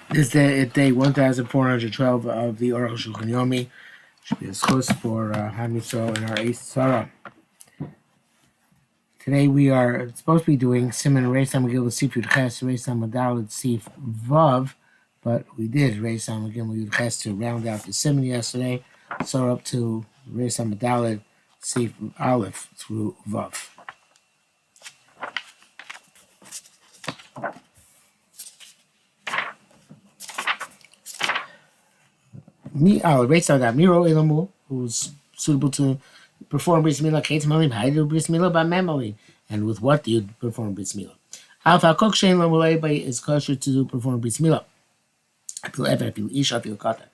This day, day 1412 of the Arukh HaShulchan. Should be a schus for Hamiso and our Ace Sarah. Today we are supposed to be doing Simon Reis Hamagil Sif Yud Ches Reis Hamadal Sif Vav, but we did Reis Hamagil Yud Ches to round out the Simon yesterday, so up to Reis Hamadal Sif Aleph through Vav. Race out that Miro Elamu, who's suitable to perform Bris Milah, Kate Malim, how do you do Bris Milah by Memali? And with what do you perform Bris Milah? Alpha Kok Shane Lamulay is kosher to perform Bris Milah. I feel ever, I feel Ish, I feel Kata.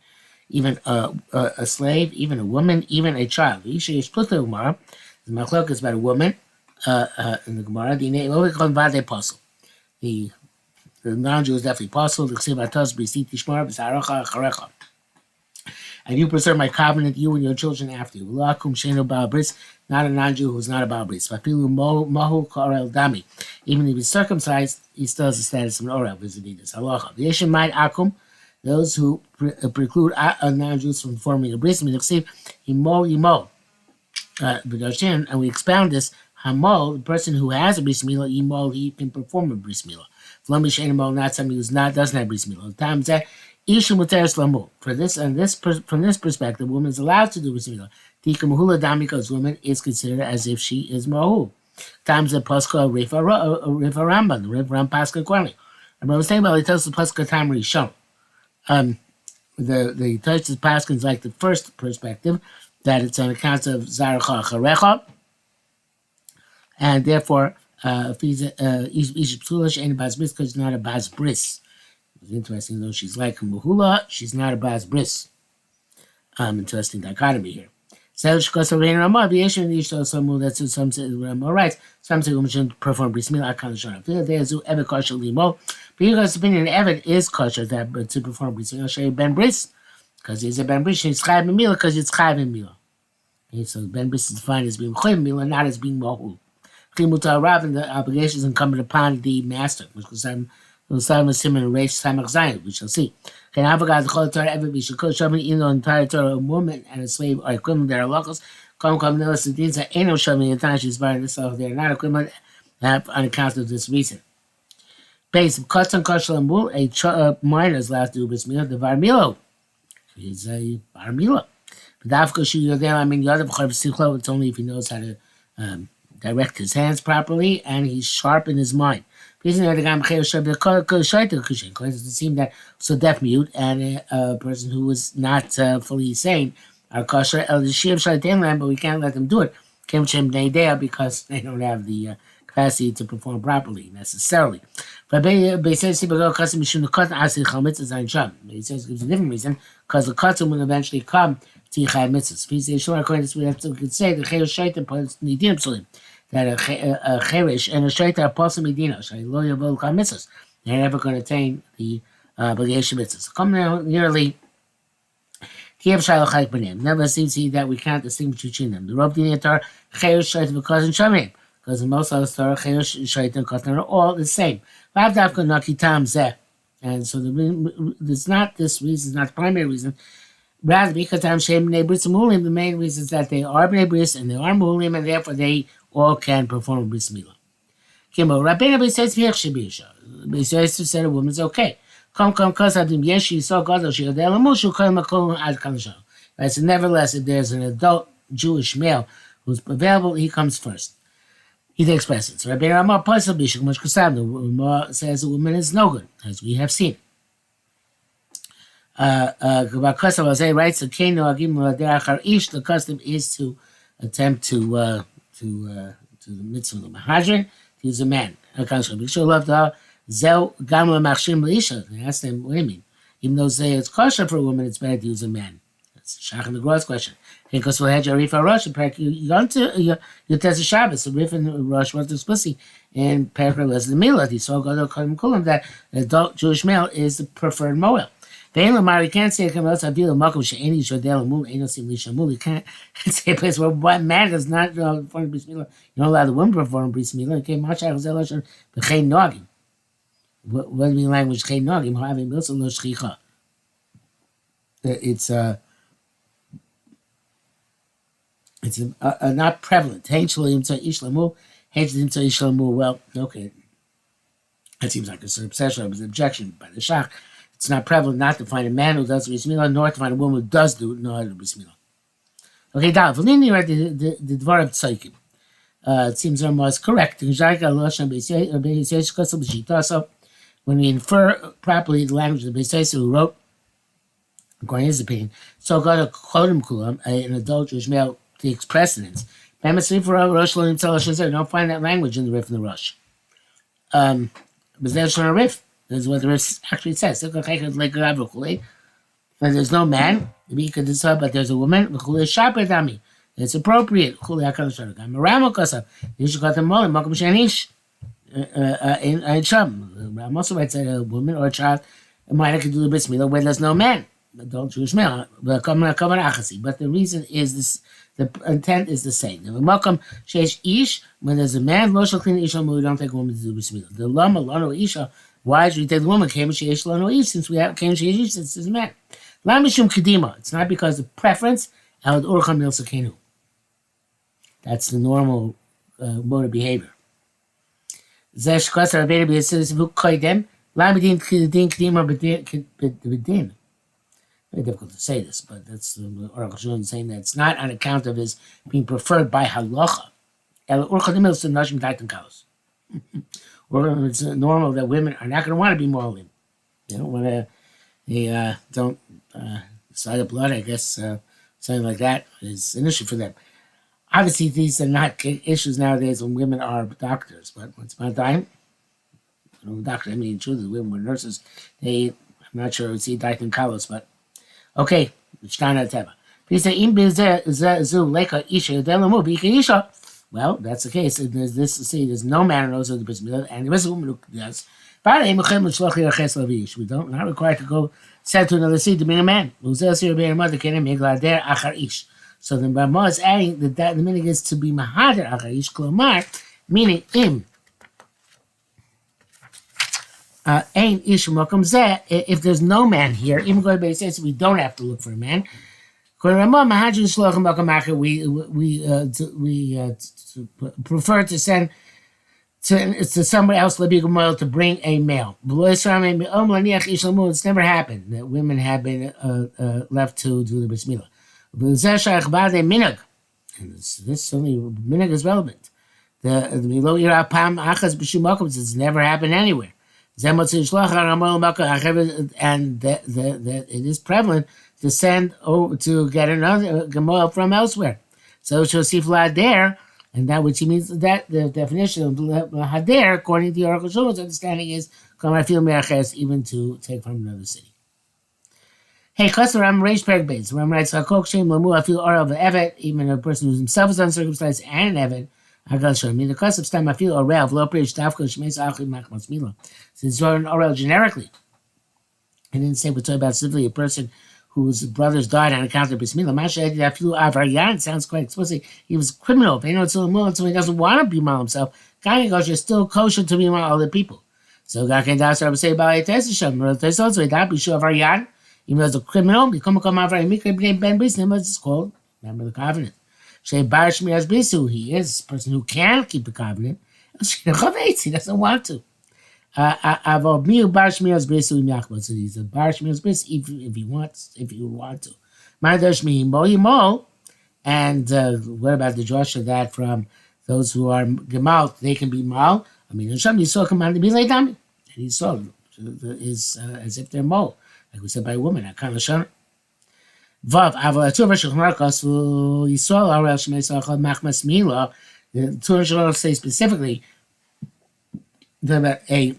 Even a slave, even a woman, even a child. Ish is put the Gemara. The Machlok is about a woman in the Gemara. The name of the apostle. The non-Jew is definitely apostle. The Ksivatas Brisit Tishmar, Bisarocha, Charecha. And you preserve my covenant, you and your children after you. Not a non-Jew who's not a Baal Bris. Even if he's circumcised, he still has the status of an Orel. Those who preclude non-Jews from forming a Bris, and we expound this. Hamol, the person who has a Bris Milah, he can perform a Bris Milah. Not somebody who doesn't have Bris Milah. For this and this from this perspective, woman is allowed to do Bris Milah. Tika Mahula Dami, because woman is considered as if she is Mahu. Times the Pascha Rifa Ramban, the Rifa Ram Pascha Kwani. And I was saying about it tells the Pascha time Rishon. The Tash's Pascha is like the first perspective, that it's on account of Zaracha Charecha, and therefore if he's Ish Psulish ain't a Bas Bris because he's not a Bas Bris. It's interesting though, she's like Mahula, she's not a Bas Bris. Interesting dichotomy here. That's what some say Rama writes. Some say women shouldn't perform Bris Milah. I can't show up. Ever kosher limo. But you guys' opinion, Evid is kosher that to perform Bris Milah. I'll show you Ben Bris because he's a Ben Bris. He's Chayv Milah because it's Chayv Milah. Okay, so Ben Bris is defined as being Chayv Milah, not as being Mahul. Chimutar Rav, and the obligations incumbent upon the master, which was Simon Reish Samach Zayin, we shall see. Can I forget the whole Torah ever be should show me in the entire Torah a woman and a slave are equivalent there are locals. Come Nilas the Deans ain't no show me the time she's buying this off. They're not equivalent on account of this reason. Base of Katan Kashal and Bull, a minor is allowed to do Bris Milah, the Varmilo. He's a Varmilo. But Dafka Shu there, I mean the other Bchar it's only if he knows how to direct his hands properly and he's sharp in his mind. It seem that so deaf mute and a person who is not fully sane are kosher but we can't let them do it because they don't have the capacity to perform properly necessarily. But he says gives a different reason because the custom will eventually come to Yichai mitzvahs. If he says sure, according to this, we could say the Chayil Shaitan points Nidim Psulim. That a cherish and a shaita are possible medina. Lo yavol mitzvahs. They're never going to attain the obligation mitzvahs. Come now nearly. Never seems to see that we can't distinguish between them. The Rav Dinatar cherish shaita because in Shamim, because in most other Torah cherish shaita and katan are all the same. And so it's not this reason, it's not the primary reason. Rather, because the main reason is that they are bnei bris and they are mulim, and therefore they all can perform Bris Milah. Kimbo, Rabbeinu B'Yisrael Tzviach B'Yisrael said a woman's okay. Come, cause Adim Yeshi saw God She Yodei Lamushu Kol Makom Ad Kamashal. Right. So nevertheless, if there's an adult Jewish male who's available, he comes first. He takes precedence. Rabbeinu Ramah Pasal Bishuk Mush Kasam. The Ramah says a woman is no good, as we have seen. Kasav writes the Keno Agim Derachar Ish. The custom is to attempt to the mitzvah of the Mahadrin, to use a man. They asked them, what do you mean? Even though say it's kosher for a woman, it's better to use a man. That's Shach and the Gross question. Because we'll have Rifa Rosh and Perak you test the Shabbos. So Rifa and Rosh was explicit in Perak was the Milah. He saw God Kulam that the adult Jewish male is the preferred Moel. You can't say you can't say a place where one man does not perform Bris Milah. You don't allow the woman to perform Bris Milah. Okay, What do we language? It's not prevalent. Well, okay, that seems like a sort of obsession. It was an objection by the Shach. It's not prevalent not to find a man who does bris milah, nor to find a woman who does do bris milah. Okay, Dal. V'lini read the dvar of tzaikim. It seems almost correct. So when we infer properly the language of the Beis who wrote, according to his opinion, so got a kodem kulam, an adult Jewish male, takes precedence. Don't find that language in the Rif and the Rush. But there's a Rif. This is what the Rif actually says. When there's no man, but there's a woman. It's appropriate. You should got them all in Makom Shanish. I'm also writes that a woman or a child might have to do the bris milah where there's no man, adult Jewish male. But the reason is this: the intent is the same. Makom sheish ish, when there's a man, lo shalchin ish we don't take a woman to do bris milah. The lama lano isha. Why should we take the woman? Came sheish lano ish, since we have came sheish ish, since there's a man. Lam mishum kedima. It's not because of preference. Al urcha mil sakenu. That's the normal mode of behavior. Very difficult to say this, but that's Arukh HaShulchan saying that it's not on account of his being preferred by halacha. It's normal that women are not going to want to be moalim. They don't want to. They don't side of blood. I guess something like that is an issue for them. Obviously, these are not issues nowadays when women are doctors, but once upon a time, doctor, I mean, truly, women were nurses. I'm not sure it's Daitin Kalos, but okay, well, that's the case. There's no man who knows of the bris milah, and there is a woman who does. We don't not required to go send to another city to bring a man. So the Rama is adding that the meaning is to be mahader acharish klomar, meaning im ain ish makom zeh. If there's no man here, even going to says we don't have to look for a man. We prefer to send to somebody else to bring a male. It's never happened that women have been left to do the bris milah. And this certainly minhag is relevant. It's never happened anywhere. And that it is prevalent to send over to get another gemara from elsewhere. So shosif there, and that which means that the definition of hader, according to Arukh HaShulchan's understanding, is even to take from another city. Hey, Chassaram Reish Perek Beis. Ram writes, "Hakok Shem Lamu Afil Orav Evet." Even a person who himself is uncircumcised and an Evet, Hagal Shem. The cusp of Stam Afil Orav Lo Perish Tavka Shmeis Achim Machmas Mila. Since it's written Orav generically, I didn't say we're talking about specifically a person whose brothers died on account of bris milah. Masha Afilu Avaryan sounds quite explicit. He was a criminal. They know so he doesn't want to be mal himself. Kanye Gosh is still kosher to be mal other people. So Gaken Das Rabbi say Balei Tesisham. So that be sure Avaryan. Even though it's a criminal, it's called member of the covenant. He is a person who can keep the covenant. He doesn't want to. So he's a bar shmiras bris if you want to. And what about the Joshua that from those who are gemal, they can be mal? I mean, you saw command to be like dummy. And he saw is as if they're mal. Like we said by a woman, I can't lashon. Vav, the Torah say specifically that a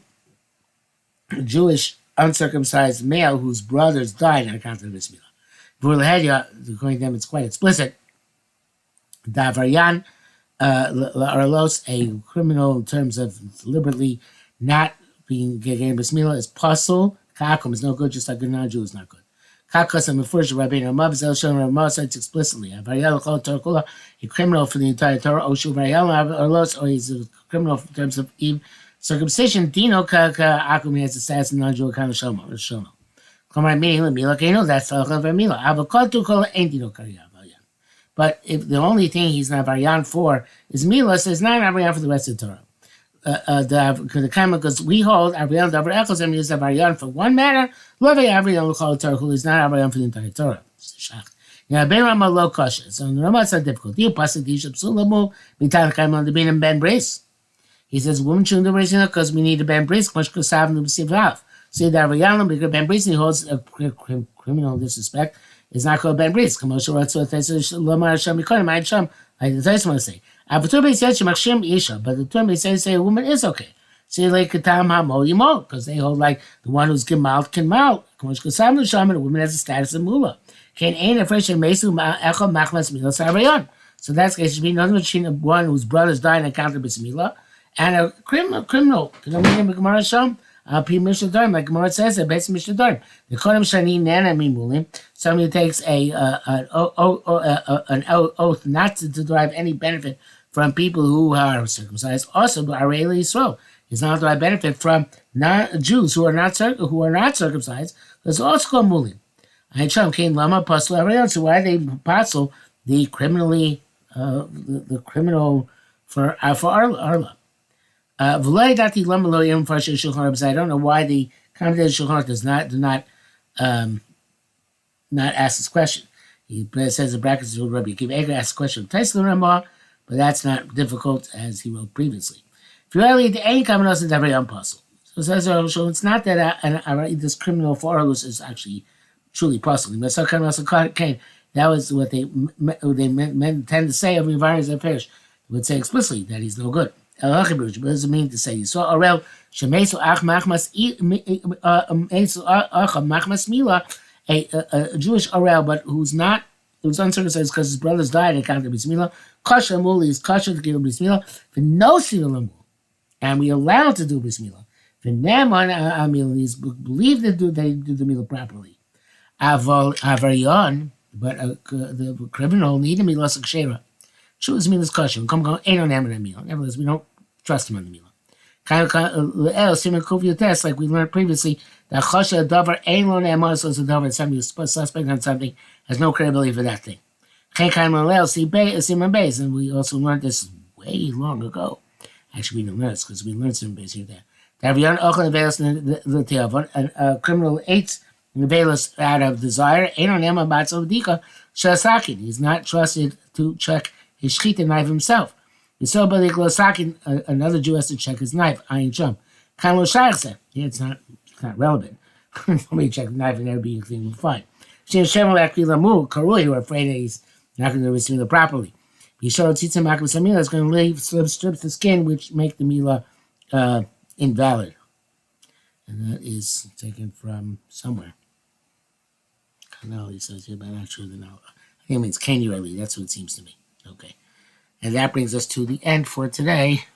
Jewish uncircumcised male whose brothers died on account of this milah. According to them, it's quite explicit. Davaryan, Arlos, a criminal in terms of deliberately not being getting bris milah is puzzle. Kakum is no good, just like a non-Jew is not good. Kakas and Mefurish Rabbi Ramav Zel Shem Ramav says explicitly. A criminal for the entire Torah, Oshu Varayel Arlos, or he's a criminal in terms of Circumcision, Dino Akum has the status of non-Jew kind of Shono. Come on, meaning Mila Kano, that's the Mila. Avocado Kola ain't Dino Karya. But if the only thing he's not variant for is Mila, so it's not an variant for the rest of the Torah. The comment because we hold Ariel Davar Echos and is a variant for one matter, love Ariel Luchal Torah, who is not a variant for the entire Torah. Yeah, Ben Rama low kosher. So the Rama is not difficult. You pass the dish of Sulamu, Mitan Kaimon the Bin and Ben Brace. He says, women shouldn't do it because we need a Ben Brace, much because having to receive half. Say that Ariel, because Ben Brace holds a criminal disrespect. It's not called Ben Bris. Commercial rights with Lomar Sham Mikon, my Sham. I just want to say. Abaturbe says Shemachshim Isha, but the term say a woman is okay. Say like Katam Hamo Yimo, because they hold like the one who's Gemalt can mal. Commercial Sam Sham, and a woman has a status of Mula. Can ain't a fresh and Mesu Echo Machmas Mila Sarayan. So that's case should be nothing between one whose brothers died in encounter with Mila and a criminal. You know what I mean? Gemara Sham. P. Mishnah Dharm, like Gemara says, a base Mishnah Dharm. The Kodem Shani Nana Mimulim, somebody takes an oath not to derive any benefit from people who are circumcised. Also, Areli Yisrael is not to derive benefit from Jews who are not circumcised. There's also called Mulim. Aicham came Lama Apostle Ariel. So why they apostle the criminally the criminal for Arla? I don't know why the commentator Shulchan does not ask this question. He says in brackets Rabbi Akiva Eger asks the question of Taisel Ramah, but that's not difficult as he wrote previously. If you only the ain't coming us into every apostle. So it says it's not that this criminal for Arlus is actually truly possible. That was what they meant tend to say of environments that perish. They would say explicitly that he's no good. What does it mean to say? So Arel Shemesu Ach Machmas Mila, a Jewish Arel, but who's uncircumcised because his brothers died and counted Bismillah. Kasha Muli is Kasha to give Bismillah. For no Silamu, and we allowed to do Bismillah. For Naman Amil is believed that they do the Mila properly. Avarion, but the criminal need a Mila Sakshera. Choose Mila's caution. Come go ain't on him in Mila. Nevertheless, we don't trust him on the Mila. Test, like we learned previously, that Chasha Davar ain't on Emma, so it's a Davar, somebody who's suspect on something, has no credibility for that thing. Simon Bays, and we also learned this way long ago. Actually, we didn't learn this because we learned Simon Bays here there. A criminal eats the veilus out of desire. Ain't on Emma Batso Dika Shasakin. He's not trusted to check his shechita knife himself. Another Jew has to check his knife. Ayin Sham. Yeah, it's not relevant. Nobody check the knife and every thing will fine. Karui, who are afraid that he's not going to receive it properly. It's going to leave strips the skin, which make the Mila invalid. And that is taken from somewhere. Canal, he says here, but I'm not sure the now. I think it means Canually. That's what it seems to me. Okay. And that brings us to the end for today.